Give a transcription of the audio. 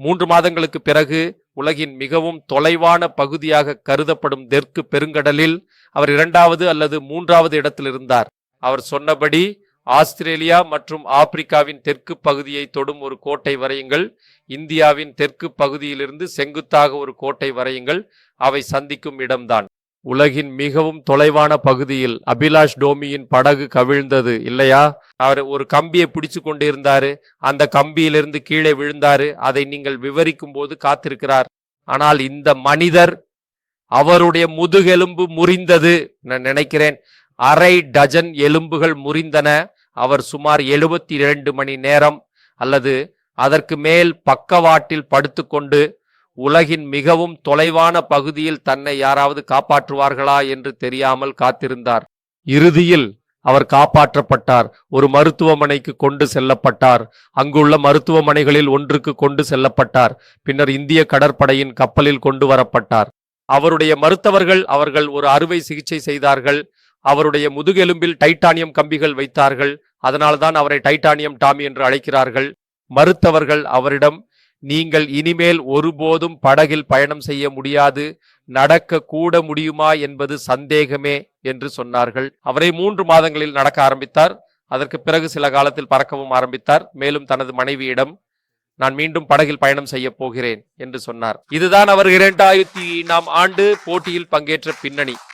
3 மாதங்களுக்கு பிறகு உலகின் மிகவும் தொலைவான பகுதியாக கருதப்படும் தெற்கு பெருங்கடலில் அவர் 2வது அல்லது 3வது இடத்தில் இருந்தார். அவர் சொன்னபடி ஆஸ்திரேலியா மற்றும் ஆப்பிரிக்காவின் தெற்கு பகுதியை தொடும் ஒரு கோட்டை வரையுங்கள், இந்தியாவின் தெற்கு பகுதியிலிருந்து செங்குத்தாக ஒரு கோட்டை வரையுங்கள், அவை சந்திக்கும் இடம்தான். உலகின் மிகவும் தொலைவான பகுதியில் அபிலாஷ் டோமியின் படகு கவிழ்ந்தது இல்லையா? அவர் ஒரு கம்பியை பிடிச்சு கொண்டு இருந்தாரு, அந்த கம்பியிலிருந்து கீழே விழுந்தாரு. அதை நீங்கள் விவரிக்கும் போது காத்திருக்கிறார். ஆனால் இந்த மனிதர், அவருடைய முதுகெலும்பு முறிந்தது. நான் நினைக்கிறேன் 1/2 டஜன் எலும்புகள் முறிந்தன. அவர் சுமார் 72 மணி நேரம் அல்லது அதற்கு மேல் பக்கவாட்டில் படுத்துக்கொண்டு உலகின் மிகவும் தொலைவான பகுதியில் தன்னை யாராவது காப்பாற்றுவார்களா என்று தெரியாமல் காத்திருந்தார். இறுதியில் அவர் காப்பாற்றப்பட்டார். ஒரு மருத்துவமனைக்கு கொண்டு செல்லப்பட்டார். அங்குள்ள மருத்துவமனைகளில் ஒன்றுக்கு கொண்டு செல்லப்பட்டார். பின்னர் இந்திய கடற்படையின் கப்பலில் கொண்டு வரப்பட்டார். அவருடைய மருத்துவர்கள் அவர்கள் ஒரு அறுவை சிகிச்சை செய்தார்கள். அவருடைய முதுகெலும்பில் டைட்டானியம் கம்பிகள் வைத்தார்கள். அதனால்தான் அவரை டைட்டானியம் டாமி என்று அழைக்கிறார்கள். மருத்துவர்கள் அவரிடம், நீங்கள் இனிமேல் ஒருபோதும் படகில் பயணம் செய்ய முடியாது, நடக்க கூட முடியுமா என்பது சந்தேகமே என்று சொன்னார்கள். அவரை 3 மாதங்களில் நடக்க ஆரம்பித்தார். அதற்கு பிறகு சில காலத்தில் பறக்கவும் ஆரம்பித்தார். மேலும் தனது மனைவியிடம், நான் மீண்டும் படகில் பயணம் செய்ய போகிறேன் என்று சொன்னார். இதுதான் அவர் 2000ஆம் ஆண்டு போட்டியில் பங்கேற்ற பின்னணி.